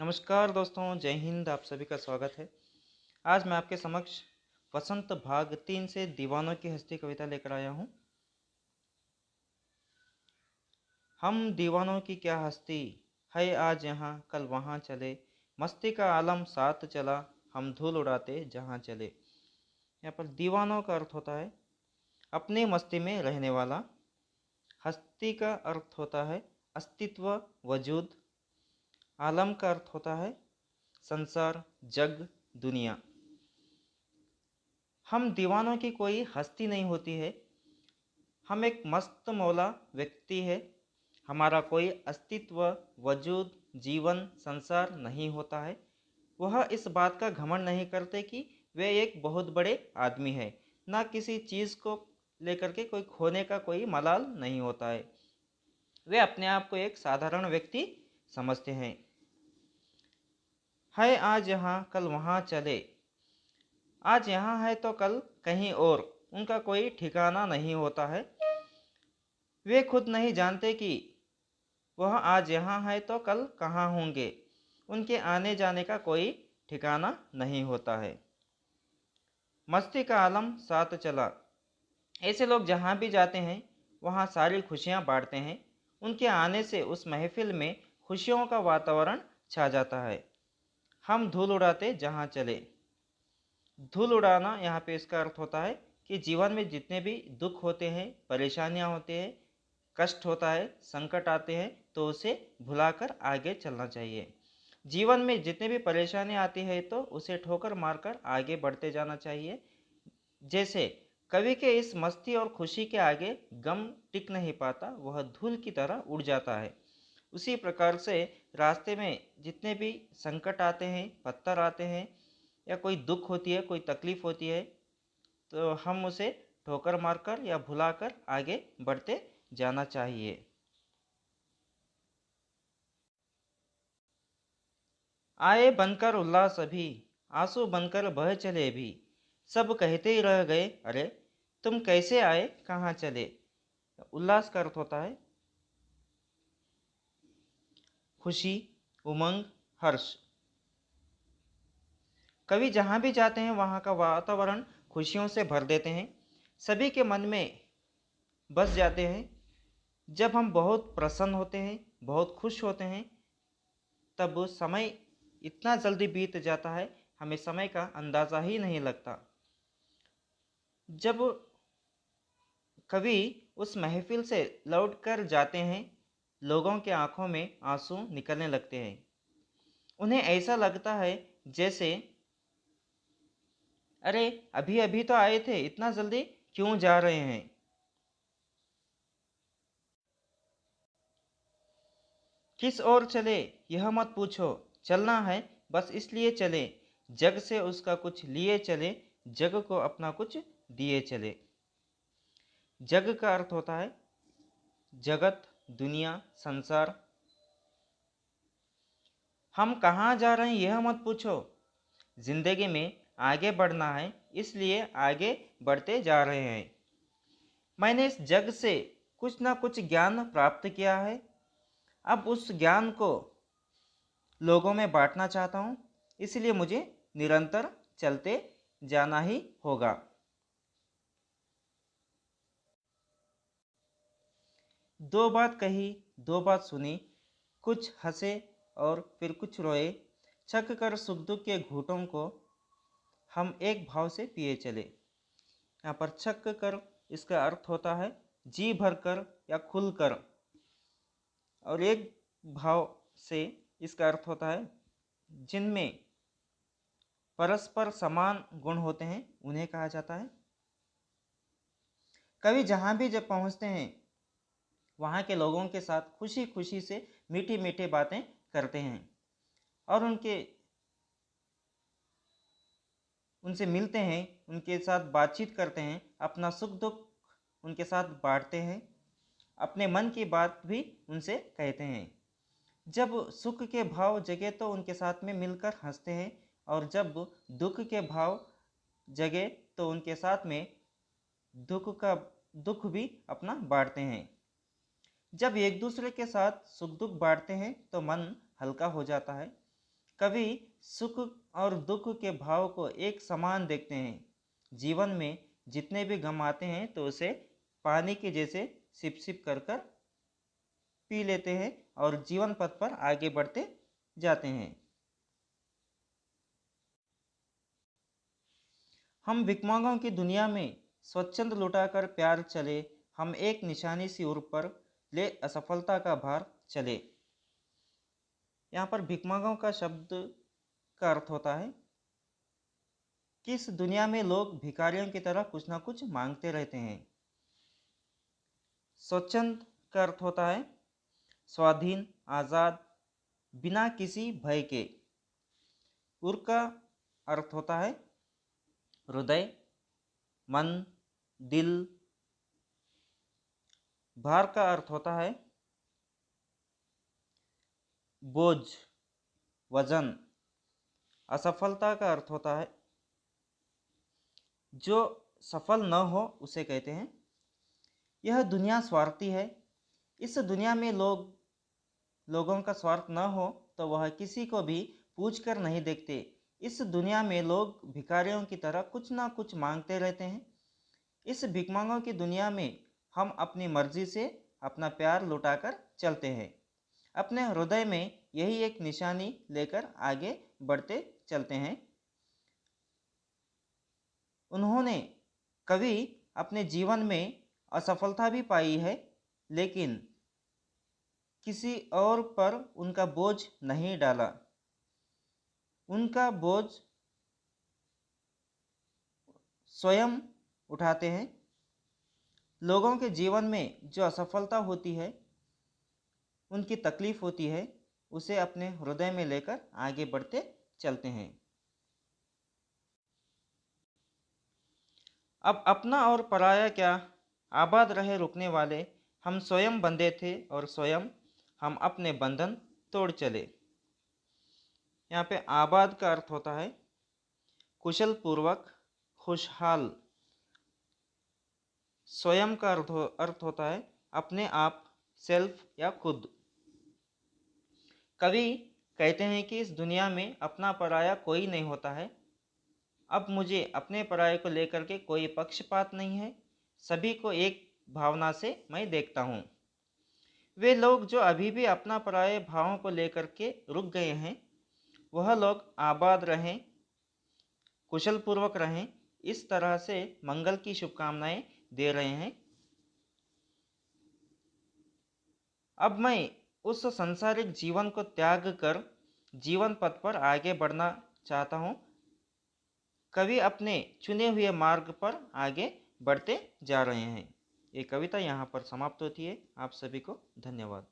नमस्कार दोस्तों, जय हिंद। आप सभी का स्वागत है। आज मैं आपके समक्ष वसंत भाग 3 से दीवानों की हस्ती कविता लेकर आया हूँ। हम दीवानों की क्या हस्ती है, आज यहाँ कल वहाँ चले, मस्ती का आलम साथ चला, हम धूल उड़ाते जहाँ चले। यहाँ पर दीवानों का अर्थ होता है अपनी मस्ती में रहने वाला। हस्ती का अर्थ होता है अस्तित्व, वजूद। आलम का अर्थ होता है संसार, जग, दुनिया। हम दीवानों की कोई हस्ती नहीं होती है, हम एक मस्त मौला व्यक्ति है। हमारा कोई अस्तित्व, वजूद, जीवन, संसार नहीं होता है। वह इस बात का घमंड नहीं करते कि वे एक बहुत बड़े आदमी है। ना किसी चीज़ को लेकर के कोई खोने का कोई मलाल नहीं होता है। वे अपने आप को एक साधारण व्यक्ति समझते हैं। है आज यहाँ कल वहाँ चले, आज यहाँ है तो कल कहीं और, उनका कोई ठिकाना नहीं होता है। वे खुद नहीं जानते कि वह आज यहाँ है तो कल कहाँ होंगे, उनके आने जाने का कोई ठिकाना नहीं होता है। मस्ती का आलम साथ चला, ऐसे लोग जहाँ भी जाते हैं वहाँ सारी खुशियाँ बांटते हैं। उनके आने से उस महफिल में खुशियों का वातावरण छा जाता है। हम धूल उड़ाते जहाँ चले। धूल उड़ाना यहाँ पे इसका अर्थ होता है कि जीवन में जितने भी दुख होते हैं, परेशानियाँ होते हैं, कष्ट होता है, संकट आते हैं, तो उसे भुलाकर आगे चलना चाहिए। जीवन में जितने भी परेशानी आती है तो उसे ठोकर मारकर आगे बढ़ते जाना चाहिए। जैसे कवि के इस मस्ती और खुशी के आगे गम टिक नहीं पाता, वह धूल की तरह उड़ जाता है। उसी प्रकार से रास्ते में जितने भी संकट आते हैं, पत्थर आते हैं, या कोई दुख होती है, कोई तकलीफ होती है, तो हम उसे ठोकर मारकर या भुलाकर आगे बढ़ते जाना चाहिए। आए बनकर उल्लास अभी, आंसू बनकर बह चले भी, सब कहते ही रह गए अरे, तुम कैसे आए कहाँ चले। उल्लास का अर्थ होता है खुशी, उमंग, हर्ष। कवि जहाँ भी जाते हैं वहाँ का वातावरण खुशियों से भर देते हैं, सभी के मन में बस जाते हैं। जब हम बहुत प्रसन्न होते हैं, बहुत खुश होते हैं, तब समय इतना जल्दी बीत जाता है, हमें समय का अंदाज़ा ही नहीं लगता। जब कवि उस महफिल से लौट कर जाते हैं, लोगों के आंखों में आंसू निकलने लगते हैं। उन्हें ऐसा लगता है जैसे अरे, अभी अभी तो आए थे, इतना जल्दी क्यों जा रहे हैं। किस ओर चले यह मत पूछो, चलना है बस इसलिए चले, जग से उसका कुछ लिए चले, जग को अपना कुछ दिए चले। जग का अर्थ होता है जगत, दुनिया, संसार। हम कहाँ जा रहे हैं यह मत पूछो, जिंदगी में आगे बढ़ना है इसलिए आगे बढ़ते जा रहे हैं। मैंने इस जग से कुछ ना कुछ ज्ञान प्राप्त किया है, अब उस ज्ञान को लोगों में बांटना चाहता हूँ, इसलिए मुझे निरंतर चलते जाना ही होगा। दो बात कही, दो बात सुनी, कुछ हंसे और फिर कुछ रोए, छक कर सुख दुख के घूंटों को हम एक भाव से पिए चले। यहाँ पर छक कर इसका अर्थ होता है जी भर कर या खुल कर, और एक भाव से इसका अर्थ होता है जिनमें परस्पर समान गुण होते हैं, उन्हें कहा जाता है। कवि जहाँ भी जब पहुँचते हैं वहाँ के लोगों के साथ खुशी खुशी से मीठी मीठी बातें करते हैं और उनसे मिलते हैं, उनके साथ बातचीत करते हैं, अपना सुख दुख उनके साथ बांटते हैं, अपने मन की बात भी उनसे कहते हैं। जब सुख के भाव जगे तो उनके साथ में मिलकर हंसते हैं, और जब दुख के भाव जगे तो उनके साथ में दुख भी अपना बांटते हैं। जब एक दूसरे के साथ सुख दुख बांटते हैं तो मन हल्का हो जाता है, कवि सुख और दुख के भाव को एक समान देखते हैं। जीवन में जितने भी गम आते हैं तो उसे पानी के जैसे सिप सिप कर कर पी लेते हैं और जीवन पथ पर आगे बढ़ते जाते हैं। हम भिखमंगों की दुनिया में स्वच्छंद लुटाकर प्यार चले, हम एक निशानी सी उर पर ले असफलता का भार चले। यहाँ पर भिखमंगों का शब्द का अर्थ होता है कि इस दुनिया में लोग भिखारियों की तरह कुछ ना कुछ मांगते रहते हैं। स्वच्छंद का अर्थ होता है स्वाधीन, आज़ाद, बिना किसी भय के। उर का अर्थ होता है हृदय, मन, दिल। भार का अर्थ होता है बोझ, वजन। असफलता का अर्थ होता है जो सफल न हो उसे कहते हैं। यह दुनिया स्वार्थी है। इस दुनिया में लोगों का स्वार्थ न हो तो वह किसी को भी पूछ कर नहीं देखते। इस दुनिया में लोग भिखारियों की तरह कुछ ना कुछ मांगते रहते हैं। इस भिखमंगों की दुनिया में हम अपनी मर्जी से अपना प्यार लुटाकर चलते हैं। अपने हृदय में यही एक निशानी लेकर आगे बढ़ते चलते हैं। उन्होंने कवि अपने जीवन में असफलता भी पाई है, लेकिन किसी और पर उनका बोझ नहीं डाला। उनका बोझ स्वयं उठाते हैं। लोगों के जीवन में जो असफलता होती है, उनकी तकलीफ होती है, उसे अपने हृदय में लेकर आगे बढ़ते चलते हैं। अब अपना और पराया क्या, आबाद रहे रुकने वाले, हम स्वयं बंधे थे और स्वयं हम अपने बंधन तोड़ चले। यहाँ पे आबाद का अर्थ होता है कुशल पूर्वक, खुशहाल। स्वयं का अर्थ होता है अपने आप, सेल्फ या खुद। कवि कहते हैं कि इस दुनिया में अपना पराया कोई नहीं होता है। अब मुझे अपने पराये को लेकर के कोई पक्षपात नहीं है। सभी को एक भावना से मैं देखता हूँ। वे लोग जो अभी भी अपना पराये भावों को लेकर के रुक गए हैं, वह लोग आबाद रहें, कुशल पूर्वक रहें, इस तरह से मंगल की शुभकामनाएं दे रहे हैं। अब मैं उस सांसारिक जीवन को त्याग कर जीवन पथ पर आगे बढ़ना चाहता हूँ। कवि अपने चुने हुए मार्ग पर आगे बढ़ते जा रहे हैं। ये कविता यहाँ पर समाप्त होती है। आप सभी को धन्यवाद।